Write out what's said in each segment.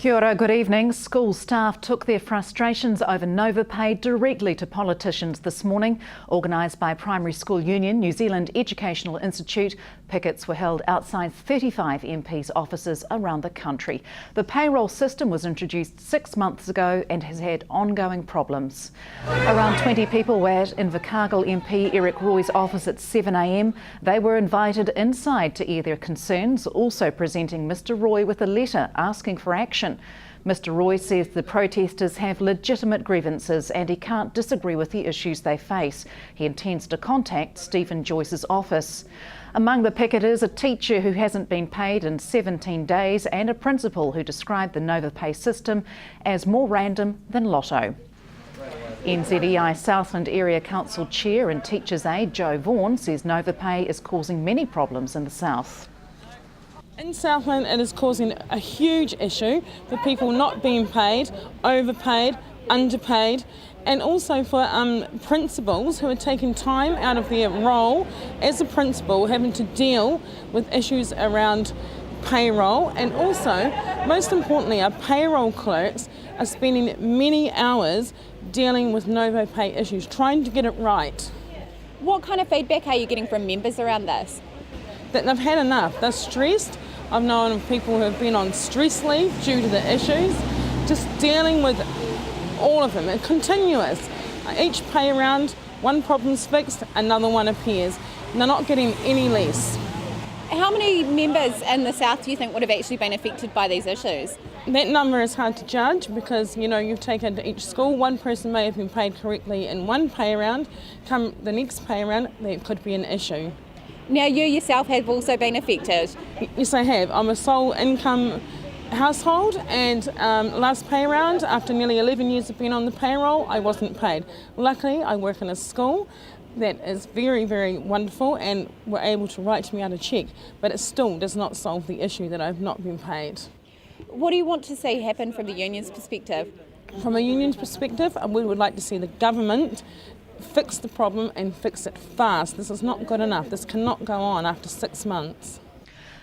Kia ora, good evening. School staff took their frustrations over Novapay directly to politicians this morning. Organised by Primary School Union, New Zealand Educational Institute, pickets were held outside 35 MPs' offices around the country. The payroll system was introduced 6 months ago and has had ongoing problems. Around 20 people were at Invercargill MP Eric Roy's office at 7 a.m. They were invited inside to air their concerns, also presenting Mr Roy with a letter asking for action. Mr Roy says the protesters have legitimate grievances and he can't disagree with the issues they face. He intends to contact Stephen Joyce's office. Among the picketers, a teacher who hasn't been paid in 17 days and a principal who described the Novapay system as more random than lotto. NZEI Southland Area Council Chair and Teachers Aide Joe Vaughan says Novapay is causing many problems in the south. In Southland, it is causing a huge issue for people not being paid, overpaid, underpaid, and also for principals who are taking time out of their role as a principal, having to deal with issues around payroll, and also, most importantly, our payroll clerks are spending many hours dealing with Novapay issues, trying to get it right. What kind of feedback are you getting from members around this? That they've had enough, they're stressed. I've known of people who have been on stress leave due to the issues, just dealing with all of them, continuous. Each pay round, one problem's fixed, another one appears, and they're not getting any less. How many members in the south do you think would have actually been affected by these issues? That number is hard to judge because, you've taken to each school, one person may have been paid correctly in one pay round, come the next pay round, there could be an issue. Now you yourself have also been affected. Yes, I have. I'm a sole income household and last pay round, after nearly 11 years of being on the payroll, I wasn't paid. Luckily, I work in a school that is very, very wonderful and were able to write me out a cheque, but it still does not solve the issue that I've not been paid. What do you want to see happen from the union's perspective? From a union's perspective, we would like to see the government fix the problem and fix it fast. This is not good enough. This cannot go on after 6 months.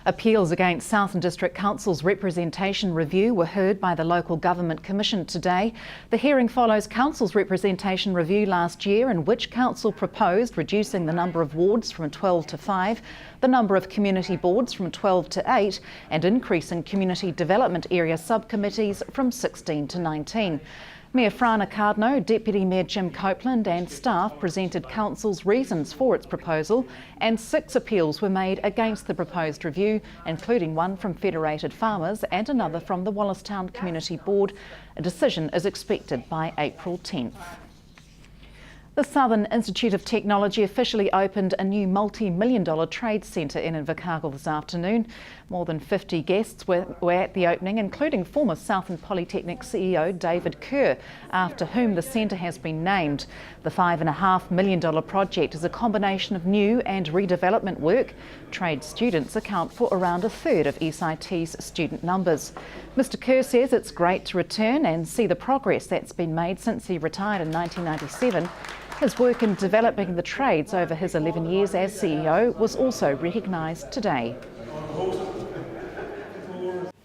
Appeals against Southland District Council's representation review were heard by the Local Government Commission today. The hearing follows Council's representation review last year, in which Council proposed reducing the number of wards from 12 to 5, the number of community boards from 12 to 8, and increasing community development area subcommittees from 16 to 19. Mayor Frana Cardno, Deputy Mayor Jim Copeland and staff presented Council's reasons for its proposal, and 6 appeals were made against the proposed review, including one from Federated Farmers and another from the Wallistown Community Board. A decision is expected by April 10th. The Southern Institute of Technology officially opened a new multi-million-dollar trade centre in Invercargill this afternoon. More than 50 guests were at the opening, including former Southland Polytechnic CEO David Kerr, after whom the centre has been named. The $5.5 million project is a combination of new and redevelopment work. Trade students account for around a third of SIT's student numbers. Mr Kerr says it's great to return and see the progress that's been made since he retired in 1997. His work in developing the trades over his 11 years as CEO was also recognised today.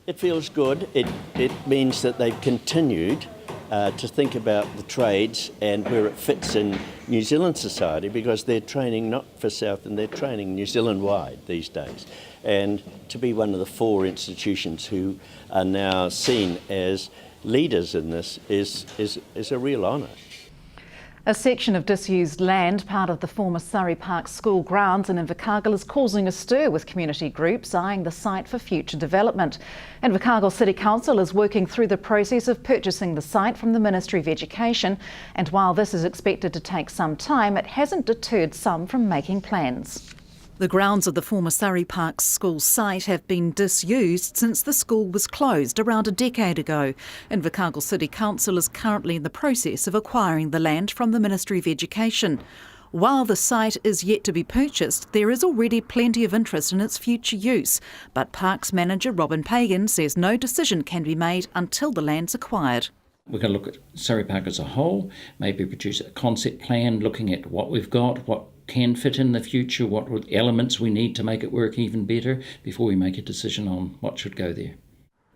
It feels good. It means that they've continued to think about the trades and where it fits in New Zealand society, because they're training not for Southland, they're training New Zealand-wide these days. And to be one of the 4 institutions who are now seen as leaders in this is a real honour. A section of disused land, part of the former Surrey Park school grounds in Invercargill, is causing a stir with community groups eyeing the site for future development. Invercargill City Council is working through the process of purchasing the site from the Ministry of Education, and while this is expected to take some time, it hasn't deterred some from making plans. The grounds of the former Surrey Park school site have been disused since the school was closed around a decade ago. Invercargill City Council is currently in the process of acquiring the land from the Ministry of Education. While the site is yet to be purchased, there is already plenty of interest in its future use. But Parks manager Robin Pagan says no decision can be made until the land's acquired. We're going to look at Surrey Park as a whole, maybe produce a concept plan looking at what we've got, what can fit in the future, what elements we need to make it work even better before we make a decision on what should go there.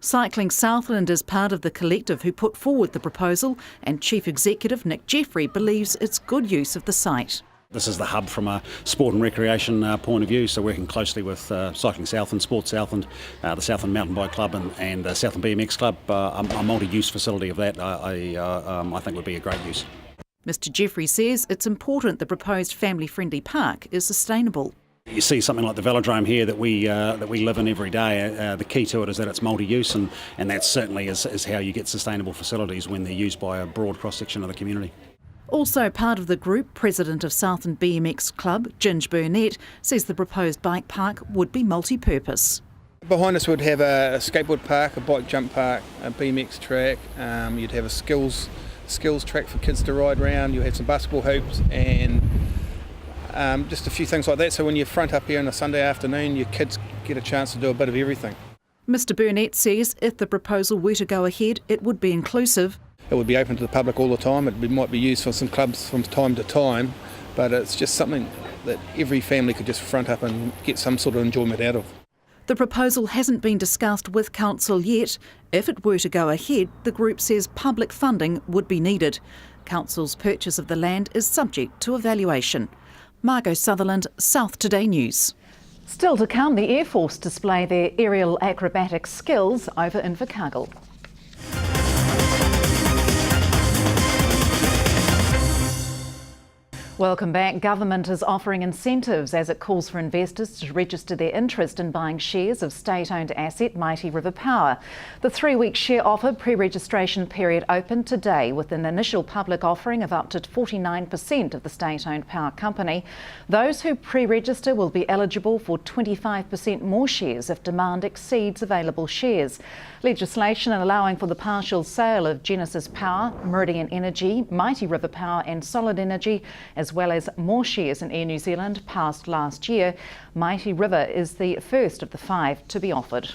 Cycling Southland is part of the collective who put forward the proposal, and Chief Executive Nick Jeffrey believes it's good use of the site. This is the hub from a sport and recreation point of view, so working closely with Cycling Southland, Sports Southland, the Southland Mountain Bike Club and the Southland BMX Club, a multi-use facility of that I think would be a great use. Mr Jeffrey says it's important the proposed family-friendly park is sustainable. You see something like the velodrome here that we live in every day. The key to it is that it's multi-use, and that certainly is how you get sustainable facilities when they're used by a broad cross-section of the community. Also part of the group, President of Southland BMX Club, Ginge Burnett, says the proposed bike park would be multi-purpose. Behind us would have a skateboard park, a bike jump park, a BMX track. You'd have a skills track for kids to ride around. You'll have some basketball hoops and just a few things like that. So when you front up here on a Sunday afternoon, your kids get a chance to do a bit of everything. Mr Burnett says if the proposal were to go ahead, it would be inclusive. It would be open to the public all the time. It might be used for some clubs from time to time, but it's just something that every family could just front up and get some sort of enjoyment out of. The proposal hasn't been discussed with Council yet. If it were to go ahead, the group says public funding would be needed. Council's purchase of the land is subject to evaluation. Margot Sutherland, South Today News. Still to come, the Air Force display their aerial acrobatic skills over Invercargill. Welcome back. Government is offering incentives as it calls for investors to register their interest in buying shares of state-owned asset Mighty River Power. The 3-week share offer pre-registration period opened today with an initial public offering of up to 49% of the state-owned power company. Those who pre-register will be eligible for 25% more shares if demand exceeds available shares. Legislation allowing for the partial sale of Genesis Power, Meridian Energy, Mighty River Power and Solid Energy, as well as more shares in Air New Zealand passed last year. Mighty River is the first of the 5 to be offered.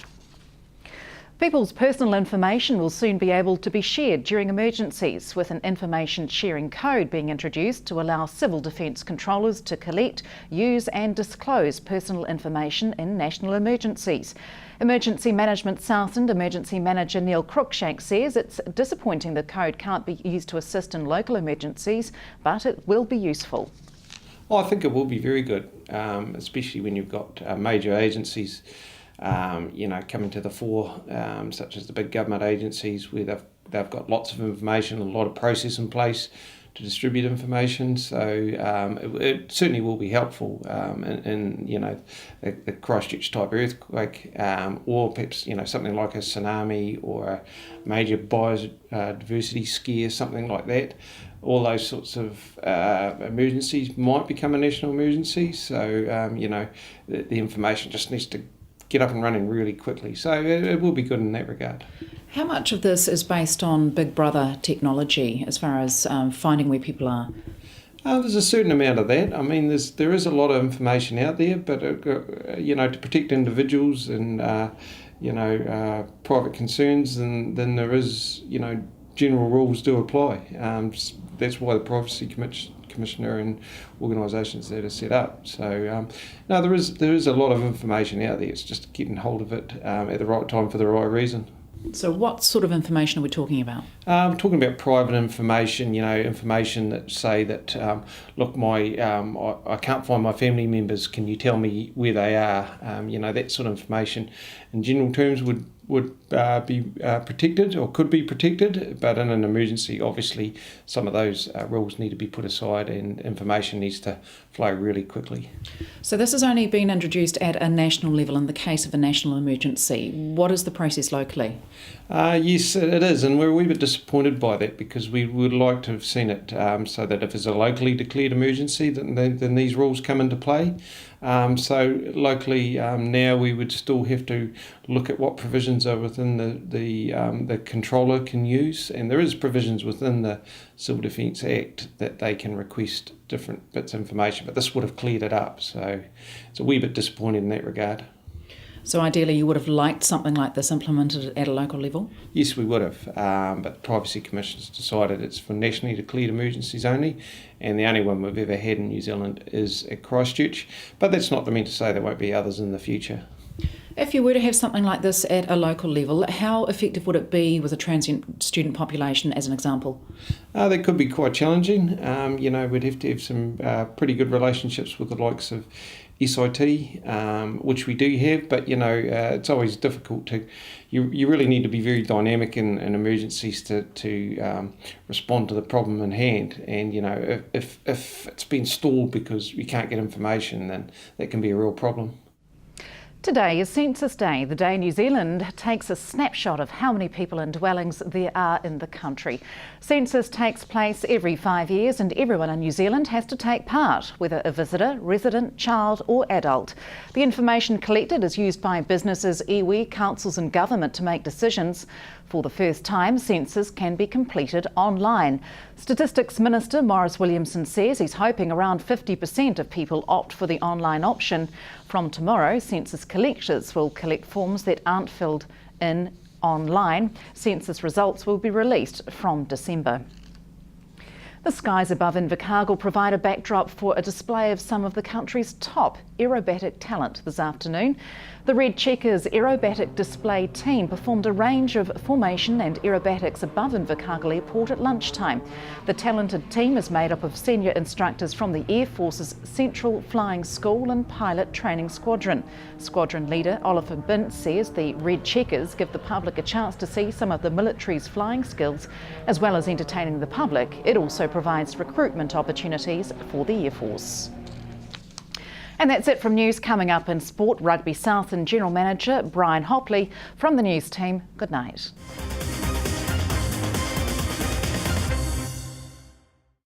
People's personal information will soon be able to be shared during emergencies, with an information sharing code being introduced to allow civil defence controllers to collect, use and disclose personal information in national emergencies. Emergency Management Southland Emergency Manager Neil Cruikshank says it's disappointing the code can't be used to assist in local emergencies, but it will be useful. I think it will be very good, especially when you've got major agencies coming to the fore, such as the big government agencies where they've got lots of information, a lot of process in place to distribute information. So it certainly will be helpful in the Christchurch type earthquake, or perhaps something like a tsunami or a major biodiversity scare, something like that. All those sorts of emergencies might become a national emergency. So the information just needs to get up and running really quickly. So it will be good in that regard. How much of this is based on Big Brother technology as far as finding where people are? There's a certain amount of that. I mean, there is a lot of information out there, but to protect individuals and private concerns, then there is general rules do apply. That's why the Privacy Commissioner and organisations that are set up. So there is a lot of information out there. It's just getting hold of it at the right time for the right reason. So what sort of information are we talking about? I'm talking about private information, information that say that, look, I can't find my family members, can you tell me where they are? That sort of information in general terms would be protected or could be protected, but in an emergency, obviously, some of those rules need to be put aside and information needs to flow really quickly. So this has only been introduced at a national level in the case of a national emergency. What is the process locally? Yes, it is, and we're a wee bit disappointed by that because we would like to have seen it so that if it's a locally declared emergency, then these rules come into play. So locally now we would still have to look at what provisions are within the controller can use, and there is provisions within the Civil Defence Act that they can request different bits of information, but this would have cleared it up, so it's a wee bit disappointing in that regard. So ideally you would have liked something like this implemented at a local level? Yes, we would have, but the Privacy Commission has decided it's for nationally declared emergencies only, and the only one we've ever had in New Zealand is at Christchurch, but that's not to mean to say there won't be others in the future. If you were to have something like this at a local level, how effective would it be with a transient student population, as an example? That could be quite challenging. We'd have to have some pretty good relationships with the likes of SIT, which we do have, but it's always difficult to. You really need to be very dynamic in emergencies to respond to the problem in hand. And if it's been stalled because we can't get information, then that can be a real problem. Today is Census Day, the day New Zealand takes a snapshot of how many people and dwellings there are in the country. Census takes place every 5 years and everyone in New Zealand has to take part, whether a visitor, resident, child or adult. The information collected is used by businesses, iwi, councils and government to make decisions. For the first time, census can be completed online. Statistics Minister Maurice Williamson says he's hoping around 50% of people opt for the online option. From tomorrow, census collectors will collect forms that aren't filled in online. Census results will be released from December. The skies above Invercargill provide a backdrop for a display of some of the country's top aerobatic talent this afternoon. The Red Checkers aerobatic display team performed a range of formation and aerobatics above Invercargill Airport at lunchtime. The talented team is made up of senior instructors from the Air Force's Central Flying School and Pilot Training Squadron. Squadron leader Oliver Bint says the Red Checkers give the public a chance to see some of the military's flying skills, as well as entertaining the public. It also provides recruitment opportunities for the Air Force. And that's it from news. Coming up in sport, Rugby Southland General Manager Brian Hopley from the news team. Good night.